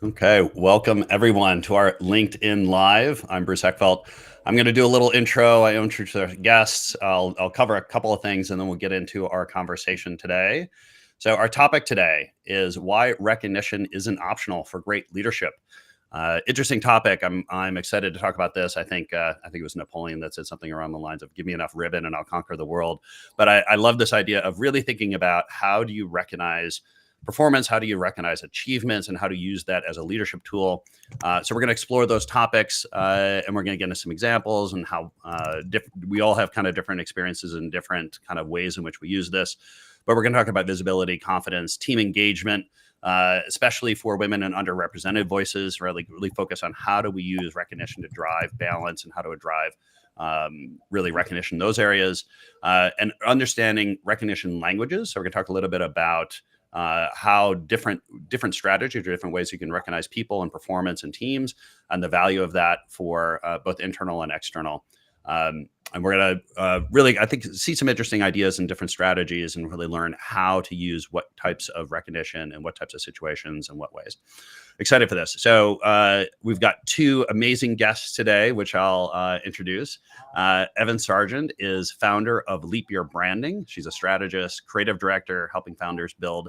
Okay, welcome everyone to our LinkedIn Live. I'm Bruce Heckfeldt. I'm going to do a little intro. I introduce our guests. I'll cover a couple of things and then we'll get into our conversation today. So our topic today is why recognition isn't optional for great leadership. Interesting topic. I'm excited to talk about this. I think it was Napoleon that said something around the lines of "Give me enough ribbon and I'll conquer the world." But I love this idea of really thinking about how do you recognize performance, how do you recognize achievements, and how to use that as a leadership tool. So we're going to explore those topics, and we're going to get into some examples and how we all have kind of different experiences and different kind of ways in which we use this. But we're going to talk about visibility, confidence, team engagement, especially for women and underrepresented voices. Really focus on how do we use recognition to drive balance and how to drive really recognition in those areas, and understanding recognition languages. So we're going to talk a little bit about how different strategies or different ways you can recognize people and performance and teams, and the value of that for both internal and external. And we're going to really, I think, see some interesting ideas and different strategies and really learn how to use what types of recognition and what types of situations and what ways. Excited for this. So we've got two amazing guests today, which I'll introduce. Evan Sargent is founder of Leap Year Branding. She's a strategist, creative director, helping founders build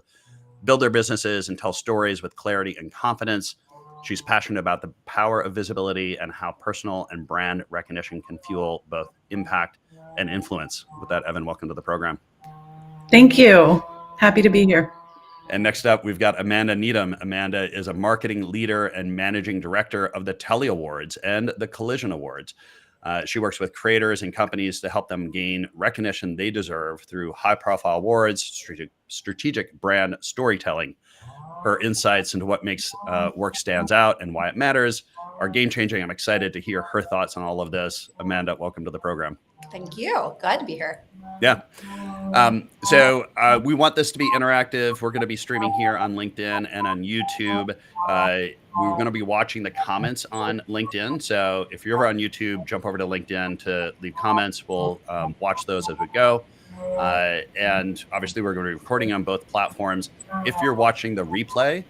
their businesses and tell stories with clarity and confidence. She's passionate about the power of visibility and how personal and brand recognition can fuel both impact and influence. With that, Evan, welcome to the program. Thank you. Happy to be here. And next up, we've got Amanda Needham. Amanda is a marketing leader and managing director of the Telly Awards and the Collision Awards. She works with creators and companies to help them gain recognition they deserve through high-profile awards, strategic brand storytelling. Her insights into what makes work stands out and why it matters are game-changing. I'm excited to hear her thoughts on all of this. Amanda, welcome to the program. Thank you. Glad to be here. Yeah. So we want this to be interactive. We're going to be streaming here on LinkedIn and on YouTube. We're going to be watching the comments on LinkedIn. So if you're over on YouTube, jump over to LinkedIn to leave comments. We'll watch those as we go. And obviously, we're going to be recording on both platforms. If you're watching the replay,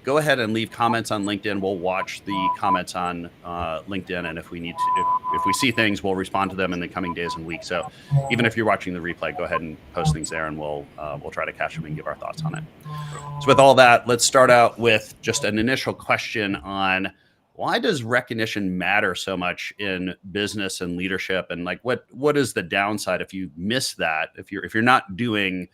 go ahead and leave comments on LinkedIn. We'll watch the comments on LinkedIn, and if we need to, if we see things, we'll respond to them in the coming days and weeks. So even if you're watching the replay, go ahead and post things there, and we'll try to catch them and give our thoughts on it. So with all that, let's start out with just an initial question on why does recognition matter so much in business and leadership, and like what is the downside if you miss that? If you're not doing,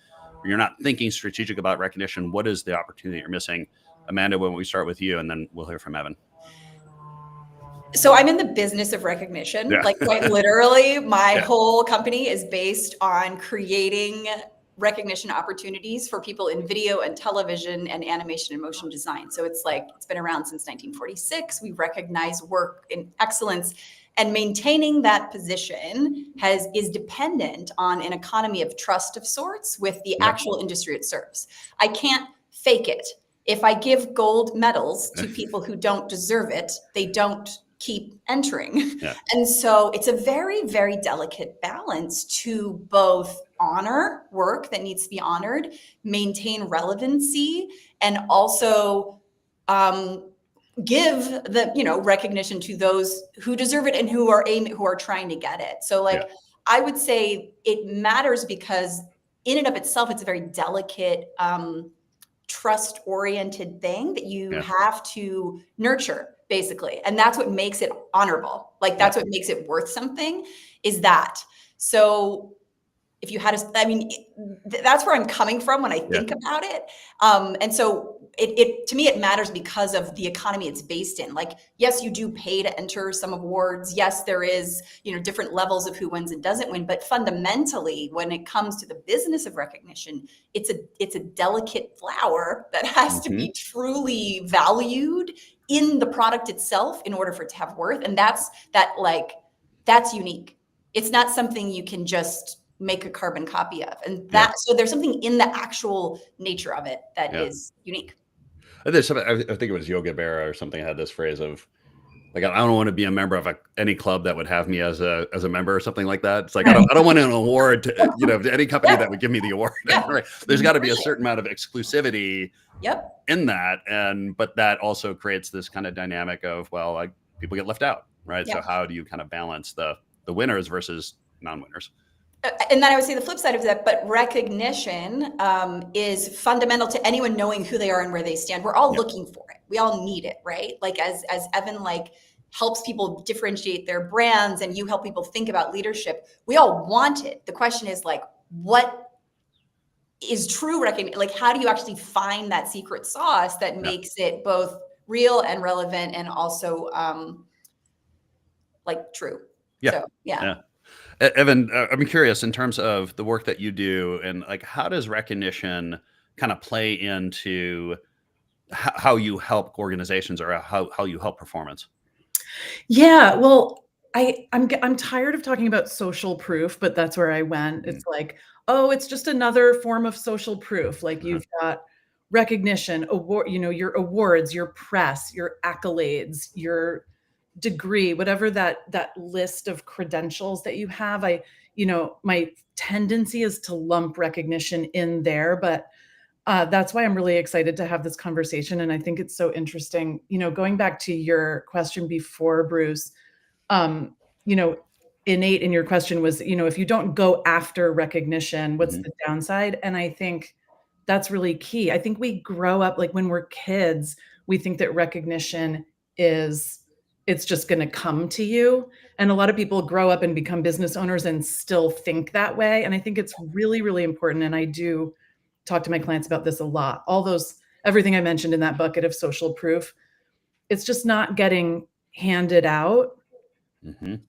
or you're not thinking strategic about recognition, what is the opportunity you're missing? Amanda, when we start with you, and then we'll hear from Evan. So I'm in the business of recognition. Like quite literally, my whole company is based on creating recognition opportunities for people in video and television and animation and motion design. So it's been around since 1946. We recognize work in excellence, and maintaining that position is dependent on an economy of trust of sorts with the actual industry it serves. I can't fake it. If I give gold medals to people who don't deserve it, they don't keep entering. And so it's a very, very delicate balance to both honor work that needs to be honored, maintain relevancy, and also give the recognition to those who deserve it and who are trying to get it. So I would say it matters because in and of itself, it's a very delicate trust-oriented thing that you have to nurture, basically. And that's what makes it honorable. That's what makes it worth something, is that. So if you had that's where I'm coming from when I think about it. And so to me, it matters because of the economy it's based in. Yes, you do pay to enter some awards. Yes, there is, different levels of who wins and doesn't win. But fundamentally, when it comes to the business of recognition, it's a delicate flower that has to be truly valued in the product itself in order for it to have worth. And that's unique. It's not something you can just make a carbon copy of. And so there's something in the actual nature of it that is unique. There's something, I think it was Yogi Berra or something had this phrase of Like, I don't want to be a member of any club that would have me as a member or something like that. It's like, I don't want an award to, to any company that would give me the award. Right? There's got to be a certain amount of exclusivity in that. But that also creates this kind of dynamic of, well, like, people get left out, right? So how do you kind of balance the winners versus non-winners? And then I would say the flip side of that, but recognition is fundamental to anyone knowing who they are and where they stand. We're all looking for it. We all need it, right? Like as Evan helps people differentiate their brands and you help people think about leadership, we all want it. The question is what is true recognition? Like, how do you actually find that secret sauce that makes it both real and relevant and also true? Yeah. So, Evan, I'm curious in terms of the work that you do and how does recognition kind of play into how you help organizations or how you help performance? Yeah, well, I'm tired of talking about social proof, but that's where I went. It's like, oh, it's just another form of social proof. Like you've got recognition, award, your awards, your press, your accolades, your degree, whatever that list of credentials that you have. My tendency is to lump recognition in there, but that's why I'm really excited to have this conversation. And I think it's so interesting, going back to your question before, Bruce, innate in your question was, if you don't go after recognition, what's the downside? And I think that's really key. I think we grow up, when we're kids, we think that recognition it's just going to come to you. And a lot of people grow up and become business owners and still think that way. And I think it's really, really important. And I do talk to my clients about this a lot. Everything I mentioned in that bucket of social proof, it's just not getting handed out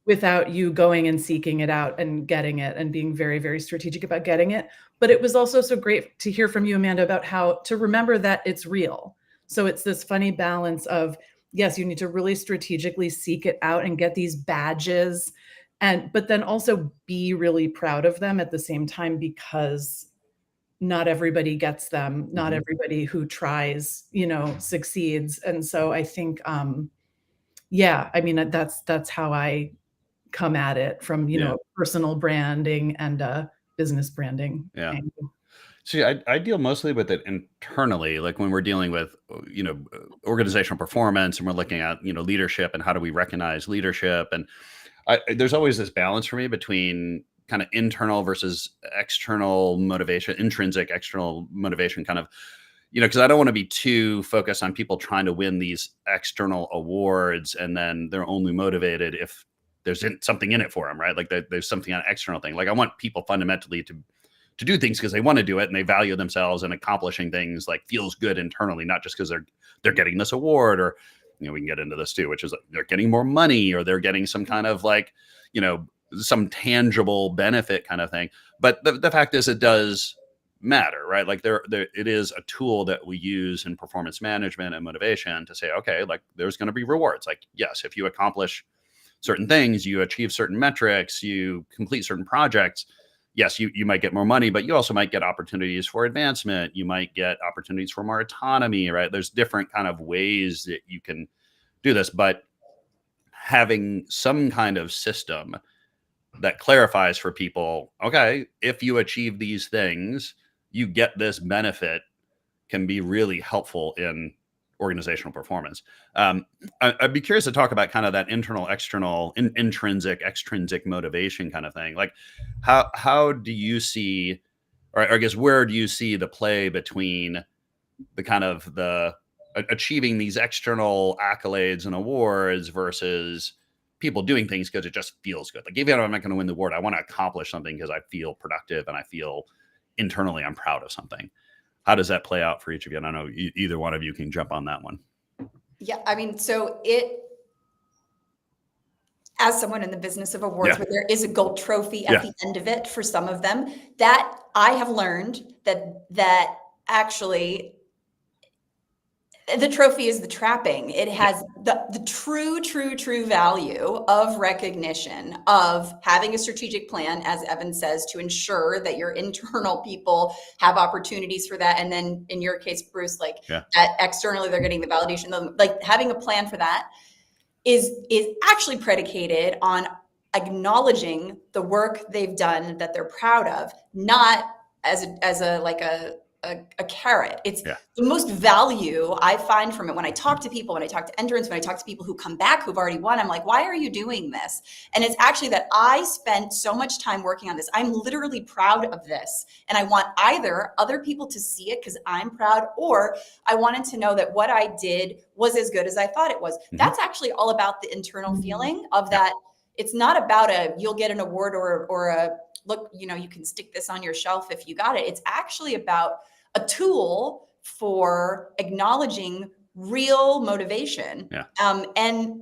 without you going and seeking it out and getting it and being very, very strategic about getting it. But it was also so great to hear from you, Amanda, about how to remember that it's real. So it's this funny balance of, yes, you need to really strategically seek it out and get these badges, but then also be really proud of them at the same time, because not everybody gets them. Not everybody who tries, succeeds. And so I think, that's how I come at it from, personal branding and business branding. Yeah. See, I deal mostly with it internally, like when we're dealing with, organizational performance and we're looking at, leadership and how do we recognize leadership. And there's always this balance for me between kind of internal versus external motivation, intrinsic, external motivation kind of, because I don't want to be too focused on people trying to win these external awards and then they're only motivated if there's something in it for them, right? Like there's something on an external thing. Like I want people fundamentally to do things because they want to do it and they value themselves and accomplishing things feels good internally, not just because they're getting this award or, we can get into this too, which is they're getting more money or they're getting some kind of some tangible benefit kind of thing. But the fact is it does matter, right? It is a tool that we use in performance management and motivation to say, okay, there's going to be rewards. Yes, if you accomplish certain things, you achieve certain metrics, you complete certain projects, yes, you might get more money, but you also might get opportunities for advancement. You might get opportunities for more autonomy, right? There's different kind of ways that you can do this, but having some kind of system that clarifies for people, okay, if you achieve these things, you get this benefit, can be really helpful in organizational performance. I'd be curious to talk about kind of that internal, external, intrinsic, extrinsic motivation kind of thing. How do you see, or I guess, where do you see the play between the kind of the achieving these external accolades and awards versus people doing things because it just feels good? Even if I'm not going to win the award, I want to accomplish something because I feel productive and I feel internally I'm proud of something. How does that play out for each of you? And I know either one of you can jump on that one. Yeah, so as someone in the business of awards, where there is a gold trophy at the end of it for some of them, that I have learned that actually the trophy is the trapping. It has the true value of recognition, of having a strategic plan, as Evan says, to ensure that your internal people have opportunities for that. And then in your case, Bruce, that externally they're getting the validation, having a plan for that. is actually predicated on acknowledging the work they've done that they're proud of, not as a carrot. It's Yeah. the most value I find from it when I talk to people, when I talk to entrants, when I talk to people who come back who've already won. I'm like, why are you doing this? And it's actually that I spent so much time working on this. I'm literally proud of this. And I want either other people to see it because I'm proud, or I wanted to know that what I did was as good as I thought it was. That's actually all about the internal feeling of that. It's not about you'll get an award or a look, you can stick this on your shelf if you got it. It's actually about a tool for acknowledging real motivation. Yeah. And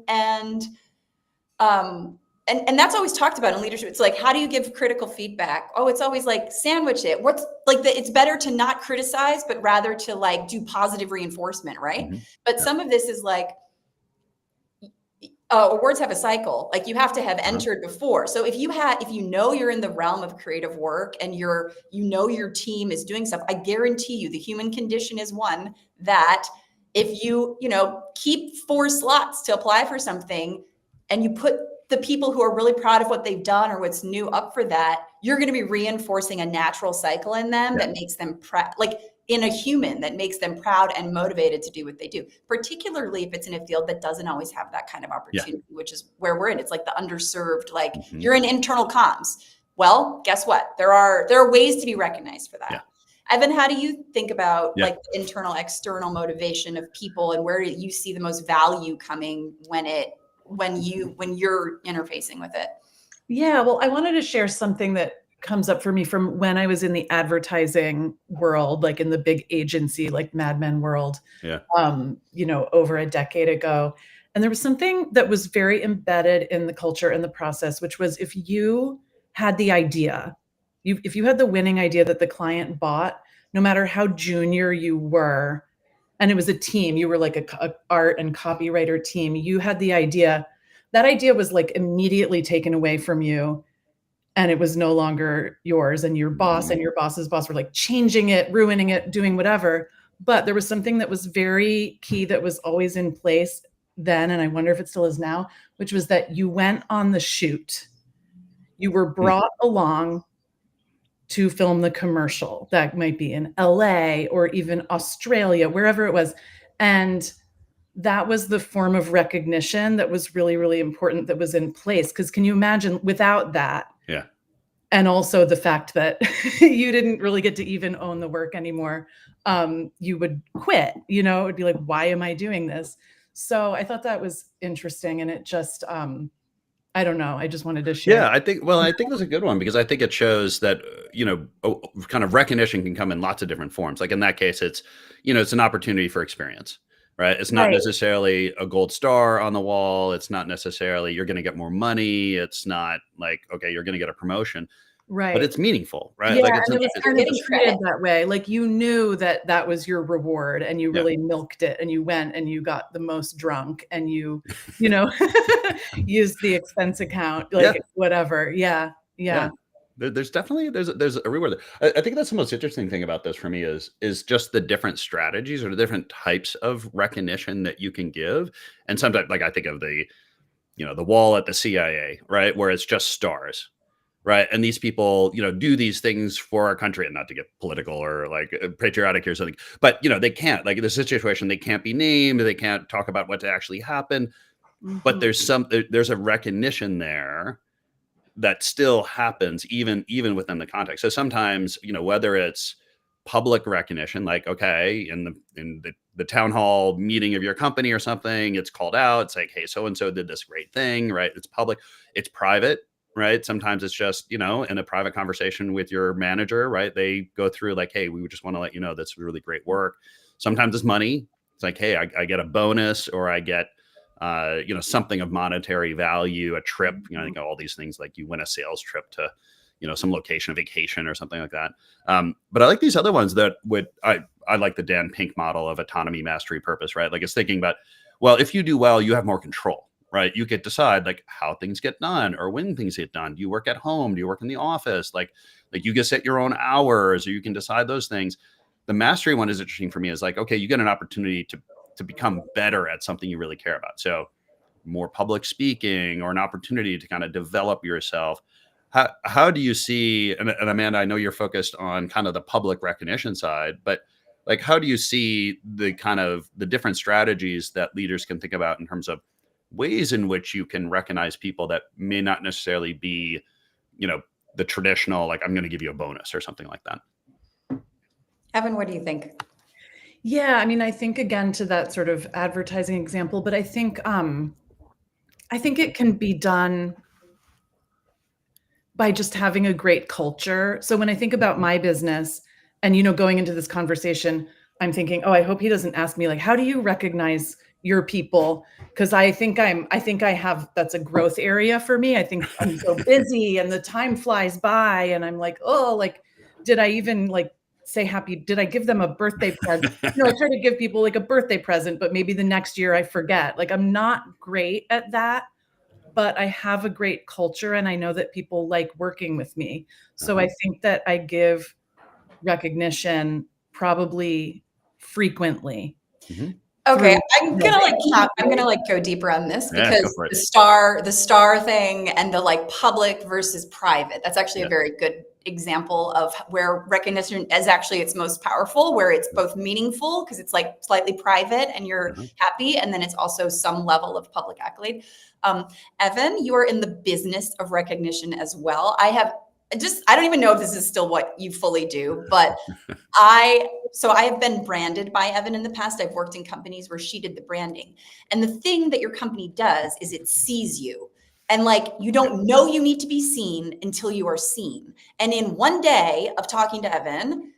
that's always talked about in leadership. It's like, how do you give critical feedback? Oh, it's always like sandwich it. What's like it's better to not criticize, but rather to like do positive reinforcement, right? But some of this is like, awards have a cycle. Like you have to have entered before. So if you you're in the realm of creative work and your team is doing stuff, I guarantee you the human condition is one that if you keep 4 slots to apply for something and you put the people who are really proud of what they've done or what's new up for that, you're going to be reinforcing a natural cycle in them that makes them in a human that makes them proud and motivated to do what they do, particularly if it's in a field that doesn't always have that kind of opportunity, which is where we're in. It's like the underserved, like you're in internal comms. Well, guess what? There are ways to be recognized for that. Yeah. Evan, how do you think about like the internal, external motivation of people, and where do you see the most value coming when you're interfacing with it? Yeah, well, I wanted to share something that comes up for me from when I was in the advertising world, like in the big agency, like Mad Men world, over a decade ago. And there was something that was very embedded in the culture and the process, which was if you had the idea, if you had the winning idea that the client bought, no matter how junior you were, and it was a team, you were like a art and copywriter team, you had the idea, that idea was like immediately taken away from you. And it was no longer yours, and your boss and your boss's boss were like changing it, ruining it, doing whatever. But there was something that was very key that was always in place then, and I wonder if it still is now, which was that you went on the shoot. You were brought along to film the commercial. That might be in LA or even Australia, wherever it was. And that was the form of recognition that was really, really important that was in place. Because can you imagine without that? Yeah. And also the fact that you didn't really get to even own the work anymore. You would quit, it would be like, why am I doing this? So I thought that was interesting. And it just, I don't know. I just wanted to share. Yeah, I think it was a good one because I think it shows that, kind of recognition can come in lots of different forms. Like in that case, it's, it's an opportunity for experience. Right. It's not necessarily a gold star on the wall. It's not necessarily you're going to get more money. It's not like, okay, you're going to get a promotion. Right. But it's meaningful. Right. Yeah, like it's kind of treated that way. Like you knew that was your reward and you really milked it and you went and you got the most drunk and you used the expense account, like whatever. Yeah. There's definitely there's a reward. I think that's the most interesting thing about this for me is just the different strategies or the different types of recognition that you can give. And sometimes, like I think of the wall at the CIA, right, where it's just stars, right, and these people do these things for our country, and not to get political or like patriotic or something, but they can't, like in the situation, they can't be named, they can't talk about what actually happened, but there's a recognition there that still happens even within the context. So sometimes, whether it's public recognition, like, okay, in the town hall meeting of your company or something, it's called out. It's like, hey, so-and-so did this great thing, right? It's public, it's private, right? Sometimes it's just, in a private conversation with your manager, right? They go through like, hey, we just want to let you know that's really great work. Sometimes it's money. It's like, hey, I get a bonus or I get, something of monetary value, a trip, I think all these things, like you win a sales trip to, some location, a vacation or something like that. But I like these other ones that I like the Dan Pink model of autonomy, mastery, purpose, right? Like it's thinking about, well, if you do well, you have more control, right? You get to decide like how things get done or when things get done. Do you work at home? Do you work in the office? Like you can set your own hours or you can decide those things. The mastery one is interesting for me is like, okay, you get an opportunity to become better at something you really care about. So more public speaking or an opportunity to kind of develop yourself, how do you see, and Amanda, I know you're focused on kind of the public recognition side, but like, how do you see the kind of the different strategies that leaders can think about in terms of ways in which you can recognize people that may not necessarily be, the traditional, like, I'm going to give you a bonus or something like that? Evan, what do you think? Yeah, I mean, I think again to that sort of advertising example, but I think it can be done by just having a great culture. So when I think about my business and, going into this conversation, I'm thinking, oh, I hope he doesn't ask me like, how do you recognize your people? Because I think that's a growth area for me. I think I'm so busy and the time flies by and I'm like, oh, like, did I even like did I give them a birthday present? I try to give people like a birthday present, but maybe the next year I forget. Like, I'm not great at that, but I have a great culture and I know that people like working with me. So I think that I give recognition probably frequently. Okay, I'm gonna go deeper on this because the star thing and the like public versus private. That's actually a very good example of where recognition is actually its most powerful, where it's both meaningful because it's like slightly private and you're happy, and then it's also some level of public accolade. Evan, you are in the business of recognition as well. I don't even know if this is still what you fully do, but I have been branded by Evan in the past. I've worked in companies where she did the branding. And the thing that your company does is it sees you. And like, you don't know you need to be seen until you are seen. And in one day of talking to Evan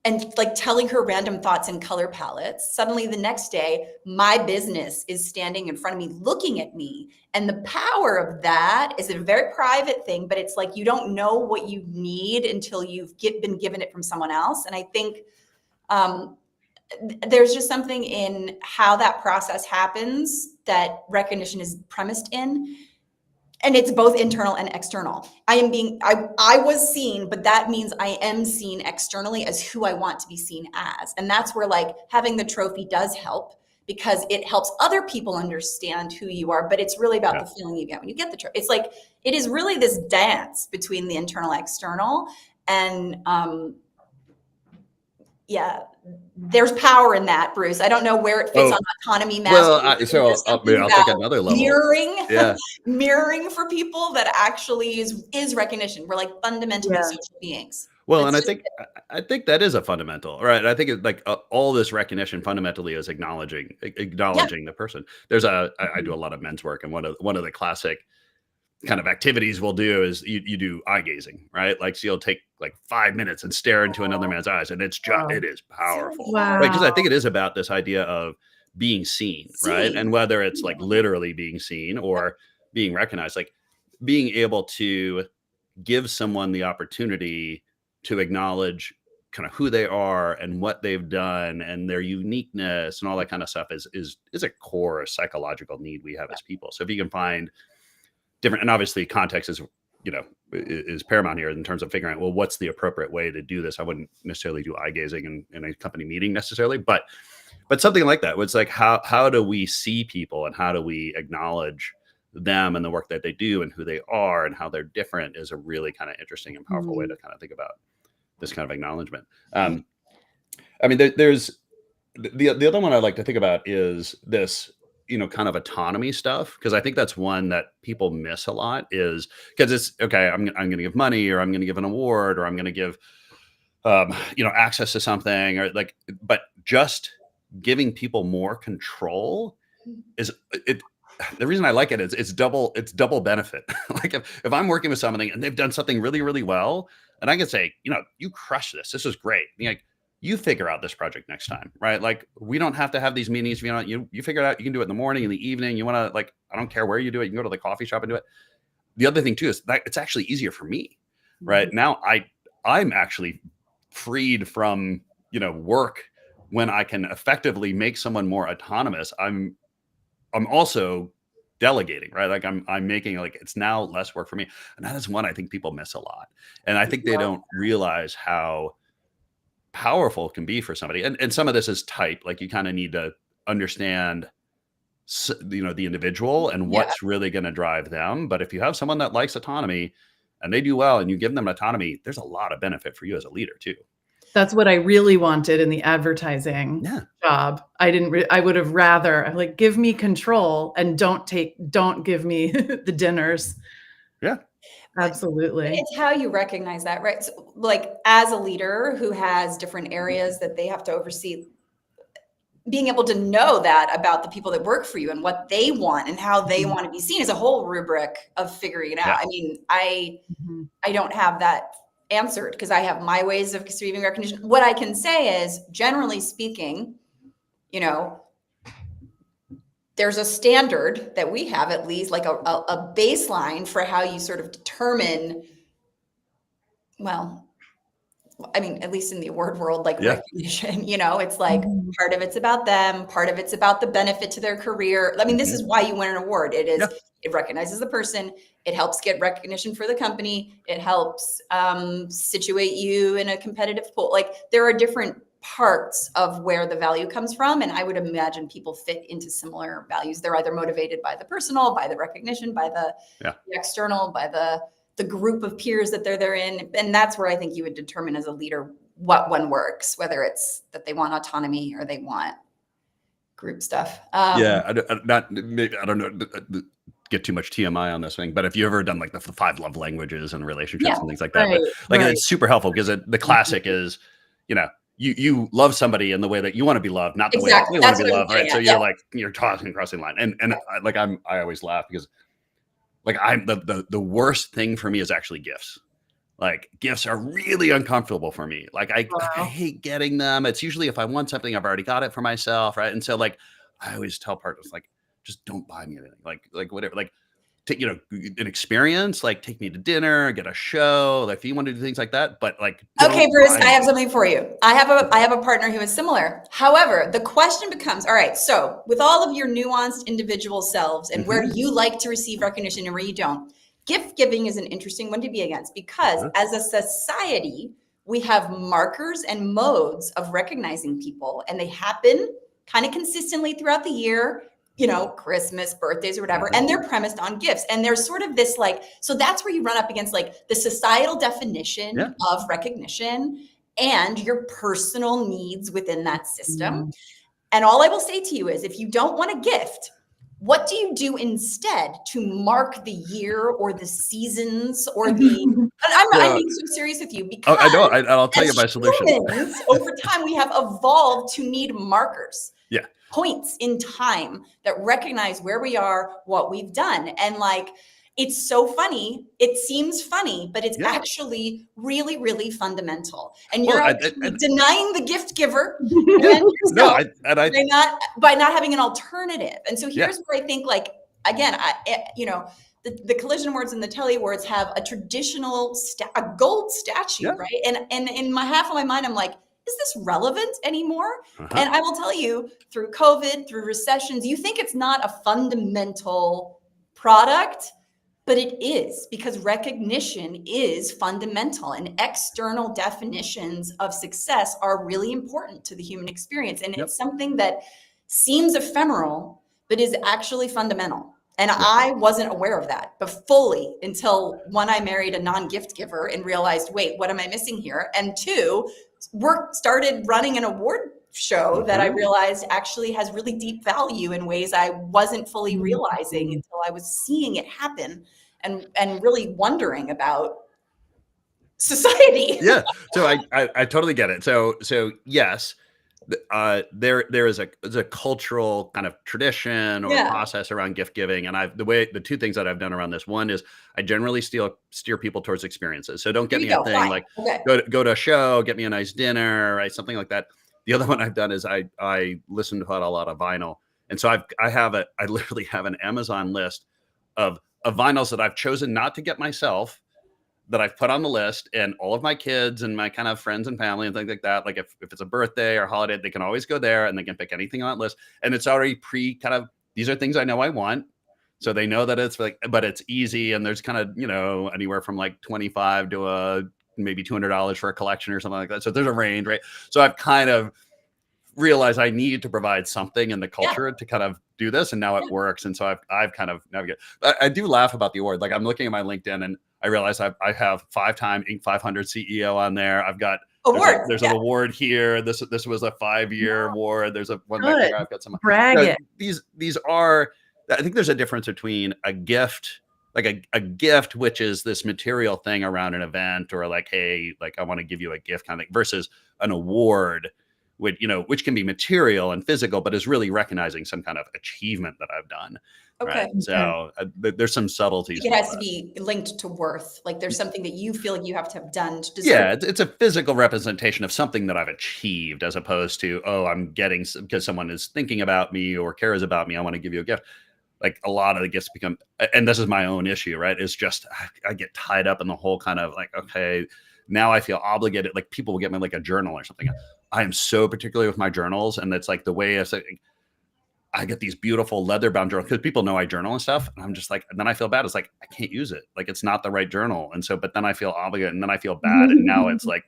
and like telling her random thoughts and color palettes, suddenly the next day, my business is standing in front of me, looking at me. And the power of that is a very private thing, but it's like, you don't know what you need until you've been given it from someone else. And I think there's just something in how that process happens that recognition is premised in. And it's both internal and external. I was seen, but that means I am seen externally as who I want to be seen as. And that's where like having the trophy does help because it helps other people understand who you are, but it's really about the feeling you get when you get the trophy. It's like, it is really this dance between the internal and external. And there's power in that, Bruce. I don't know where it fits on autonomy mastery. Well, I'll take another level. Mirroring for people that actually is recognition. We're like fundamentally social beings. Well, and I think that is a fundamental, right? I think it's like all this recognition fundamentally is acknowledging the person. I do a lot of men's work, and one of the classic kind of activities we'll do is you do eye gazing, right? Like, so you'll take like 5 minutes and stare into another man's eyes, and it is powerful, right? Because I think it is about this idea of being seen, right? And whether it's like literally being seen or being recognized, like being able to give someone the opportunity to acknowledge kind of who they are and what they've done and their uniqueness and all that kind of stuff is a core psychological need we have as people. So if you can find different, and obviously context is paramount here in terms of figuring out, well, what's the appropriate way to do this? I wouldn't necessarily do eye gazing in a company meeting necessarily, but something like that. It's like, how do we see people and how do we acknowledge them and the work that they do and who they are and how they're different is a really kind of interesting and powerful way to kind of think about this kind of acknowledgement. I mean, there's the other one I like to think about is this, kind of autonomy stuff. Cause I think that's one that people miss a lot is because it's okay. I'm going to give money or I'm going to give an award or I'm going to give, access to something or like, but just giving people more control is it. The reason I like it is it's double benefit. Like if I'm working with somebody and they've done something really, really well, and I can say, you crush this. This is great. Like, you figure out this project next time, right? Like, we don't have to have these meetings. You figure it out. You can do it in the morning, in the evening. You want to, like, I don't care where you do it. You can go to the coffee shop and do it. The other thing too is that it's actually easier for me, right? Now I'm actually freed from, work when I can effectively make someone more autonomous. I'm also delegating, right? Like I'm making like, it's now less work for me. And that is one I think people miss a lot. And I think they don't realize how powerful it can be for somebody. And some of this is type, like you kind of need to understand the individual and what's really going to drive them. But if you have someone that likes autonomy and they do well and you give them autonomy, there's a lot of benefit for you as a leader too. That's what I really wanted in the advertising job. I would have rather like, give me control and don't give me the dinners. Yeah. Absolutely. It's how you recognize that, right? So, like, as a leader who has different areas that they have to oversee, being able to know that about the people that work for you and what they want and how they want to be seen is a whole rubric of figuring it out. Yeah. I mean, I don't have that answered because I have my ways of receiving recognition. What I can say is, generally speaking, you know, there's a standard that we have, at least like a baseline for how you sort of determine, well, I mean, at least in the award world, like recognition, you know, it's like part of it's about them, part of it's about the benefit to their career. I mean, this is why you win an award. It is, it recognizes the person, it helps get recognition for the company, it helps situate you in a competitive pool. Like, there are different parts of where the value comes from. And I would imagine people fit into similar values. They're either motivated by the personal, by the recognition, by the external, by the group of peers that they're in. And that's where I think you would determine as a leader what one works, whether it's that they want autonomy or they want group stuff. I don't know, get too much TMI on this thing, but if you ever done like the 5 love languages and relationships and things like that, but like it's super helpful because the classic is, you know, you love somebody in the way that you want to be loved, not the way that they want to be loved, right? So you're like, you're tossing crossing the line. And I always laugh because like the worst thing for me is actually gifts. Like, gifts are really uncomfortable for me. Like I hate getting them. It's usually if I want something, I've already got it for myself, right? And so like I always tell partners, like, just don't buy me anything. Like whatever, like take, you know, an experience, like take me to dinner, get a show, like if you want to do things like that. But like, okay, Bruce, I have something for you. I have a partner who is similar. However, the question becomes, all right, so with all of your nuanced individual selves and where you like to receive recognition and where you don't, gift giving is an interesting one to be against because as a society, we have markers and modes of recognizing people, and they happen kind of consistently throughout the year, you know, Christmas, birthdays, or whatever, and they're premised on gifts. And there's sort of this like, so that's where you run up against like the societal definition of recognition and your personal needs within that system. And all I will say to you is, if you don't want a gift, what do you do instead to mark the year or the seasons or the, I'm being so serious with you because I know, I'll tell you my solution. Humans, over time, we have evolved to need markers. Points in time that recognize where we are, what we've done. And like, it's so funny. It seems funny, but it's actually really, really fundamental. And you're denying the gift giver and yourself by not having an alternative. And so here's where I think, like, again, you know, the Collision Awards and the Telly Awards have a traditional, a gold statue, right? And in my half of my mind, I'm like, is this relevant anymore? And I will tell you, through COVID, through recessions, you think it's not a fundamental product, but it is, because recognition is fundamental, and external definitions of success are really important to the human experience. And it's something that seems ephemeral, but is actually fundamental. And I wasn't aware of that, but fully until one, I married a non-gift giver and realized, wait, what am I missing here? And two, started running an award show that I realized actually has really deep value in ways I wasn't fully realizing until I was seeing it happen and really wondering about society. So I totally get it. So yes, there is a cultural kind of tradition or process around gift giving. And the 2 things that I've done around this, one is I generally steer people towards experiences. So don't get me a thing like go to a show, get me a nice dinner, right? Something like that. The other one I've done is I listen to a lot of vinyl. And so I literally have an Amazon list of vinyls that I've chosen not to get myself, that I've put on the list, and all of my kids and my kind of friends and family and things like that. Like if it's a birthday or holiday, they can always go there and they can pick anything on that list. And it's already these are things I know I want. So they know that it's like, but it's easy. And there's kind of, you know, anywhere from like 25 to maybe $200 for a collection or something like that. So there's a range, right? So I've kind of realized I need to provide something in the culture to kind of do this, and now it works. And so I've kind of navigated. I do laugh about the award. Like, I'm looking at my LinkedIn and I realize I have 5-time Inc. 500 CEO on there. I've got there's an award here. This was a 5-year award. There's a one back here. I've got some. Brag it. These are. I think there's a difference between a gift, like a gift, which is this material thing around an event, or like, hey, like I want to give you a gift kind of thing, versus an award, which can be material and physical, but is really recognizing some kind of achievement that I've done. Okay. Right? So there's some subtleties. It has to be linked to worth. Like there's something that you feel like you have to have done to deserve. Yeah, it's a physical representation of something that I've achieved, as opposed to, oh, I'm getting, because someone is thinking about me or cares about me, I want to give you a gift. Like a lot of the gifts become, and this is my own issue, right? It's just, I get tied up in the whole kind of like, okay, now I feel obligated. Like people will get me like a journal or something. I am so particular with my journals, and it's like the way I get these beautiful leather bound journals, because people know I journal and stuff. And I'm just like, and then I feel bad. It's like, I can't use it. Like it's not the right journal. And so, but then I feel obligated, and then I feel bad. And now it's like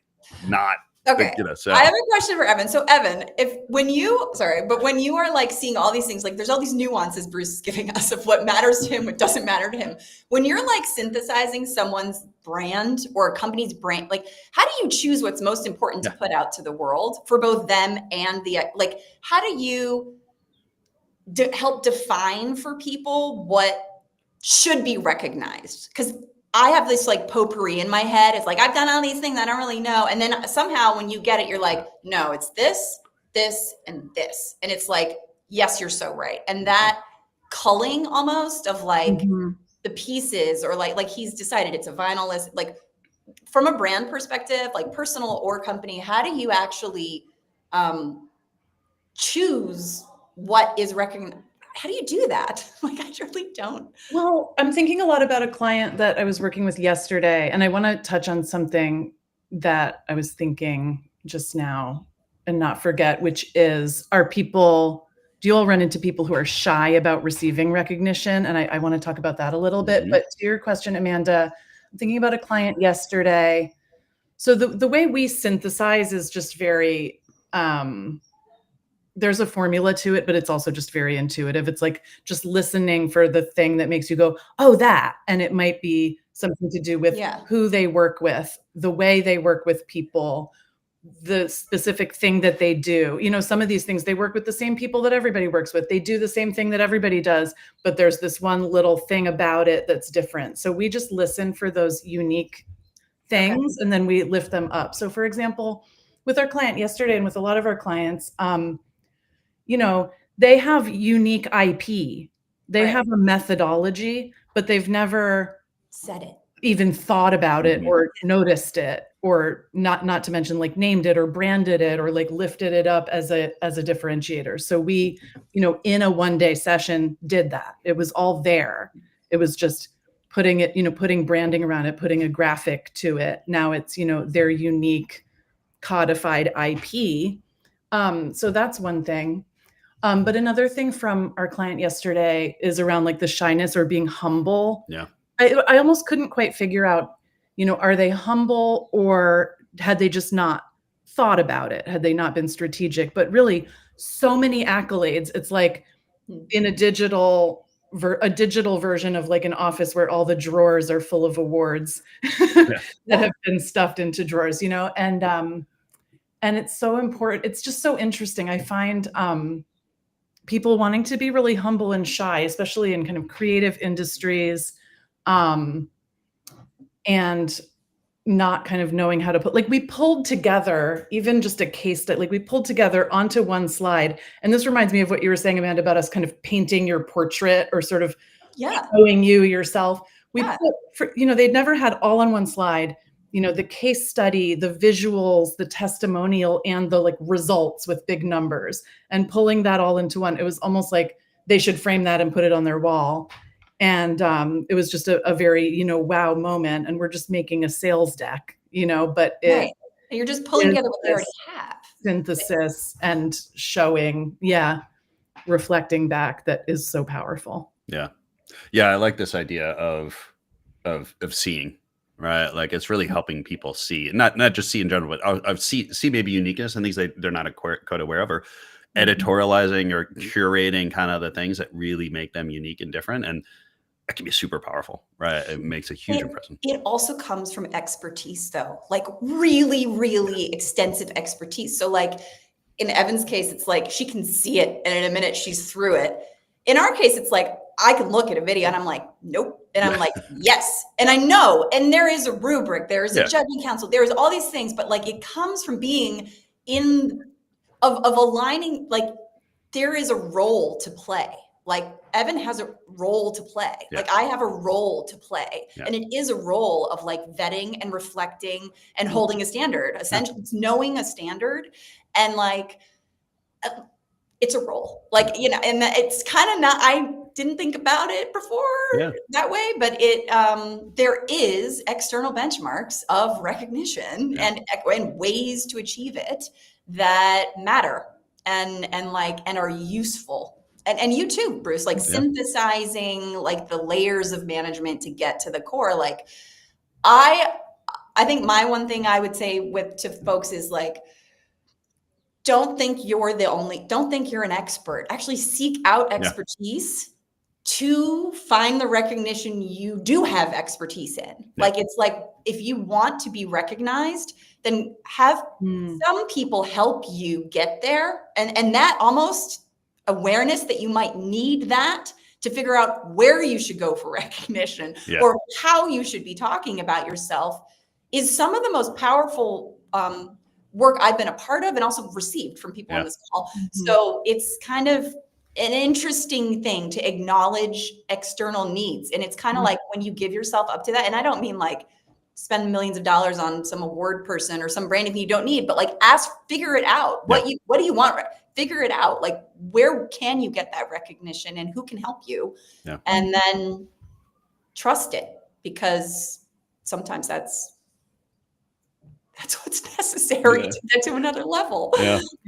not. Okay. So. I have a question for Evan. So Evan, when you are like seeing all these things, like there's all these nuances Bruce is giving us of what matters to him, what doesn't matter to him. When you're like synthesizing someone's brand or a company's brand, like how do you choose what's most important to put out to the world for both them and like, how do you help define for people what should be recognized? Because I have this like potpourri in my head. It's like, I've done all these things I don't really know. And then somehow when you get it, you're like, no, it's this, this, and this. And it's like, yes, you're so right. And that culling almost of like the pieces, or like he's decided it's a vinyl list, like from a brand perspective, like personal or company, how do you actually choose what is recognized? How do you do that? Like, I really don't. Well, I'm thinking a lot about a client that I was working with yesterday, and I want to touch on something that I was thinking just now and not forget, which is, do you all run into people who are shy about receiving recognition? And I want to talk about that a little bit. But to your question, Amanda, I'm thinking about a client yesterday. So the way we synthesize is just very, there's a formula to it, but it's also just very intuitive. It's like just listening for the thing that makes you go, oh, that. And it might be something to do with who they work with, the way they work with people, the specific thing that they do. Some of these things, they work with the same people that everybody works with. They do the same thing that everybody does, but there's this one little thing about it that's different. So we just listen for those unique things, and then we lift them up. So for example, with our client yesterday, and with a lot of our clients, they have unique IP. They have a methodology, but they've never said it, even thought about it or noticed it, or not to mention like named it or branded it or like lifted it up as a differentiator. So we, in a one-day session did that. It was all there. It was just putting it, putting branding around it, putting a graphic to it. Now it's, their unique codified IP. So that's one thing. But another thing from our client yesterday is around like the shyness or being humble. Yeah. I almost couldn't quite figure out, are they humble, or had they just not thought about it? Had they not been strategic? But really so many accolades. It's like in a digital version of like an office where all the drawers are full of awards that have been stuffed into drawers, and it's so important. It's just so interesting. I find, people wanting to be really humble and shy, especially in kind of creative industries, and not kind of knowing how to put, like we pulled together, even just a case that like we pulled together onto one slide. And this reminds me of what you were saying, Amanda, about us kind of painting your portrait or sort of showing you yourself. We put, they'd never had all on one slide, the case study, the visuals, the testimonial, and the like results with big numbers, and pulling that all into one. It was almost like they should frame that and put it on their wall. And it was just a very, wow moment. And we're just making a sales deck, but and you're just pulling together what they already have. Synthesis and showing, reflecting back, that is so powerful. Yeah. I like this idea of seeing. right? Like it's really helping people see, not just see in general, but I've see maybe uniqueness and things they're not quite aware of, or editorializing or curating kind of the things that really make them unique and different. And that can be super powerful, right? It makes a huge impression. It also comes from expertise though, like really, really extensive expertise. So like in Evan's case, it's like she can see it and in a minute she's through it. In our case, it's like I can look at a video and I'm like, nope. And I'm like, yes. And I know, and there is a rubric, there is a judging council, there's all these things, but like it comes from being of aligning, like there is a role to play. Like Evan has a role to play. Like I have a role to play. And it is a role of like vetting and reflecting and holding a standard. Essentially, it's knowing a standard and like, it's a role. Like, you know, and it's kind of not, I didn't think about it before that way, but there is external benchmarks of recognition and ways to achieve it that matter and are useful. And you too, Bruce, like synthesizing like the layers of management to get to the core. Like I think my one thing I would say to folks is like, don't think you're an expert. Actually seek out expertise to find the recognition you do have expertise in. Like, it's like, if you want to be recognized, then have some people help you get there. And that almost awareness that you might need that to figure out where you should go for recognition or how you should be talking about yourself is some of the most powerful work I've been a part of and also received from people on this call. So it's kind of an interesting thing to acknowledge external needs. And it's kind of like when you give yourself up to that, and I don't mean like spend millions of dollars on some award person or some branding you don't need, but like figure it out. What do you want? Figure it out. Like, where can you get that recognition and who can help you? And then trust it, because sometimes that's what's necessary to get to another level.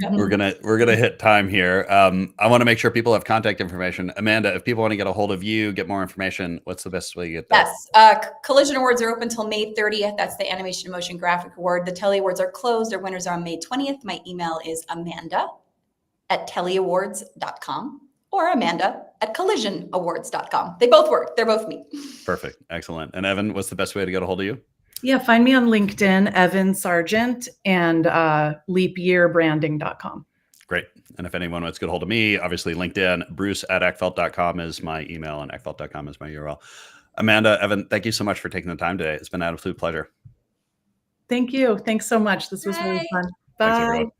We're gonna hit time here. I want to make sure people have contact information. Amanda, if people want to get a hold of you, get more information, what's the best way to get that? Yes, Collision Awards are open until May 30th. That's the Animation and Motion Graphic Award. The Telly Awards are closed. Their winners are on May 20th. My email is amanda@tellyawards.com or amanda@collisionawards.com. They both work. They're both me. Perfect. Excellent. And Evan, what's the best way to get a hold of you? Yeah, find me on LinkedIn, Evan Sargent, and leapyearbranding.com. Great. And if anyone wants to get a hold of me, obviously LinkedIn, bruce@eckfeldt.com is my email and eckfeldt.com is my URL. Amanda, Evan, thank you so much for taking the time today. It's been an absolute pleasure. Thank you. Thanks so much. This was really fun. Bye. Thanks, everyone.